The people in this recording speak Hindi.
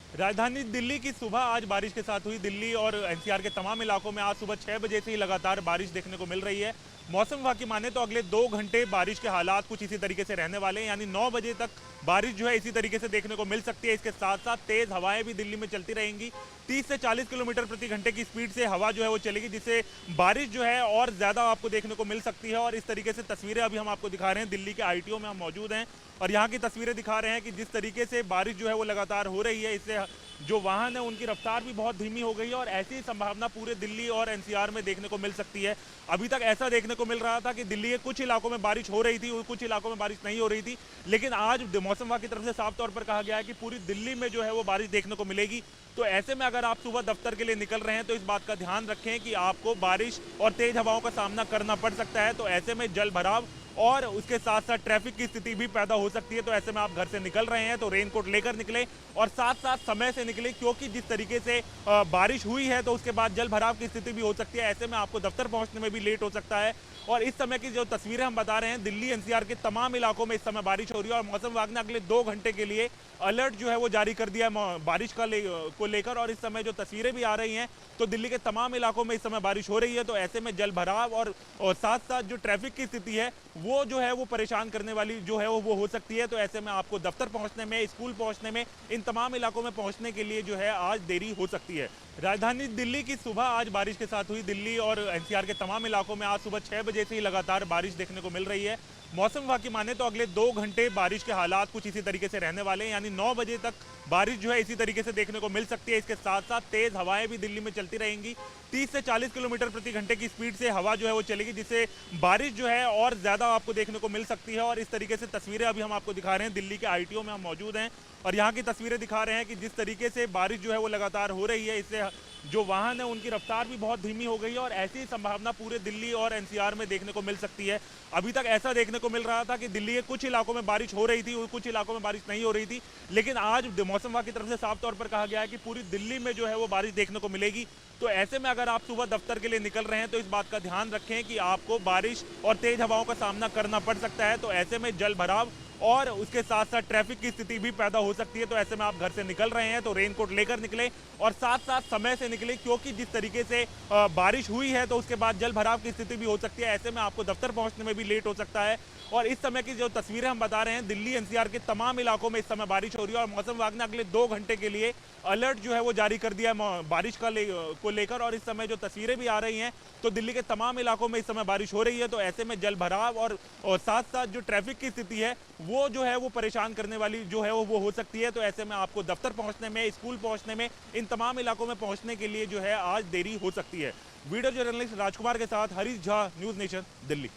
राजधानी दिल्ली की सुबह आज बारिश के साथ हुई। दिल्ली और एनसीआर के तमाम इलाकों में आज सुबह 6 बजे से ही लगातार बारिश देखने को मिल रही है। मौसम विभाग की माने तो अगले 2 घंटे बारिश के हालात कुछ इसी तरीके से रहने वाले हैं, यानी 9 बजे तक बारिश जो है इसी तरीके से देखने को मिल सकती है। इसके साथ साथ तेज हवाएं भी दिल्ली में चलती रहेंगी। 30 से 40 किलोमीटर प्रति घंटे की स्पीड से हवा जो है वो चलेगी, जिससे बारिश जो है और ज्यादा आपको देखने को मिल सकती है। और इस तरीके से तस्वीरें अभी हम आपको दिखा रहे हैं, दिल्ली के आईटीओ में हम मौजूद हैं और यहाँ की तस्वीरें दिखा रहे हैं कि जिस तरीके से बारिश जो है वो लगातार हो रही है, इससे जो वाहन है उनकी रफ्तार भी बहुत धीमी हो गई है और ऐसी ही संभावना पूरे दिल्ली और एनसीआर में देखने को मिल सकती है। अभी तक ऐसा देखने को मिल रहा था कि दिल्ली के कुछ इलाकों में बारिश हो रही थी और कुछ इलाकों में बारिश नहीं हो रही थी, लेकिन आज मौसम विभाग की तरफ से साफ तौर पर कहा गया है कि पूरी दिल्ली में जो है वो बारिश देखने को मिलेगी। तो ऐसे में अगर आप सुबह दफ्तर के लिए निकल रहे हैं तो इस बात का ध्यान रखें कि आपको बारिश और तेज हवाओं का सामना करना पड़ सकता है। तो ऐसे में जल भराव और उसके साथ साथ ट्रैफिक की स्थिति भी पैदा हो सकती है। तो ऐसे में आप घर से निकल रहे हैं तो रेनकोट लेकर निकले और साथ साथ समय से निकले, क्योंकि जिस तरीके से बारिश हुई है तो उसके बाद जल भराव की स्थिति भी हो सकती है। ऐसे में आपको दफ्तर पहुंचने में भी लेट हो सकता है। और इस समय की जो तस्वीरें हम बता रहे हैं, दिल्ली एनसीआर के तमाम इलाकों में इस समय बारिश हो रही है और मौसम विभाग ने अगले 2 घंटे के लिए अलर्ट जो है वो जारी कर दिया है बारिश को लेकर। और इस समय जो तस्वीरें भी आ रही हैं तो दिल्ली के तमाम इलाकों में इस समय बारिश हो रही है। तो ऐसे में जल भराव और साथ साथ जो ट्रैफिक की स्थिति है वो जो है वो परेशान करने वाली जो है वो हो सकती है। तो ऐसे में आपको दफ्तर पहुंचने में, स्कूल पहुंचने में, इन तमाम इलाकों में पहुंचने के लिए जो है आज देरी हो सकती है। राजधानी दिल्ली की सुबह आज बारिश के साथ हुई। दिल्ली और एनसीआर के तमाम इलाकों में आज सुबह 6 बजे से ही लगातार बारिश देखने को मिल रही है। मौसम विभाग की माने तो अगले 2 घंटे बारिश के हालात कुछ इसी तरीके से रहने वाले हैं, यानी 9 बजे तक बारिश जो है इसी तरीके से देखने को मिल सकती है। इसके साथ साथ तेज हवाएं भी दिल्ली में चलती रहेंगी। 30 से 40 किलोमीटर प्रति घंटे की स्पीड से हवा जो है वो चलेगी, जिससे बारिश जो है और ज्यादा आपको देखने को मिल सकती है। और इस तरीके से तस्वीरें अभी हम आपको दिखा रहे हैं, दिल्ली के आईटीओ में हम मौजूद हैं और यहाँ की तस्वीरें दिखा रहे हैं कि जिस तरीके से बारिश जो है वो लगातार हो रही है, इससे जो वाहन है उनकी रफ्तार भी बहुत धीमी हो गई है और ऐसी संभावना पूरे दिल्ली और एनसीआर में देखने को मिल सकती है। अभी तक ऐसा देखने को मिल रहा था कि दिल्ली के कुछ इलाकों में बारिश हो रही थी और कुछ इलाकों में बारिश नहीं हो रही थी, लेकिन आज मौसम विभाग की तरफ से साफ तौर पर कहा गया है कि पूरी दिल्ली में जो है वो बारिश देखने को मिलेगी। तो ऐसे में अगर आप सुबह दफ्तर के लिए निकल रहे हैं तो इस बात का ध्यान रखें कि आपको बारिश और तेज हवाओं का सामना करना पड़ सकता है। तो ऐसे में जल भराव और उसके साथ साथ ट्रैफिक की स्थिति भी पैदा हो सकती है। तो ऐसे में आप घर से निकल रहे हैं तो रेनकोट लेकर निकले और साथ साथ समय से निकले, क्योंकि जिस तरीके से बारिश हुई है तो उसके बाद जल भराव की स्थिति भी हो सकती है। ऐसे में आपको दफ्तर पहुंचने में भी लेट हो सकता है। और इस समय की जो तस्वीरें हम बता रहे हैं, दिल्ली एनसीआर के तमाम इलाकों में इस समय बारिश हो रही है और मौसम विभाग ने अगले 2 घंटे के लिए अलर्ट जो है वो जारी कर दिया है बारिश को लेकर। और इस समय जो तस्वीरें भी आ रही हैं तो दिल्ली के तमाम इलाकों में इस समय बारिश हो रही है। तो ऐसे में जल भराव और साथ साथ जो ट्रैफिक की स्थिति है वो जो है वो परेशान करने वाली जो है वो हो सकती है। तो ऐसे में आपको दफ्तर पहुंचने में, स्कूल पहुंचने में, इन तमाम इलाकों में पहुंचने के लिए जो है आज देरी हो सकती है। वीडियो जर्नलिस्ट राजकुमार के साथ हरीश झा, न्यूज नेशन, दिल्ली।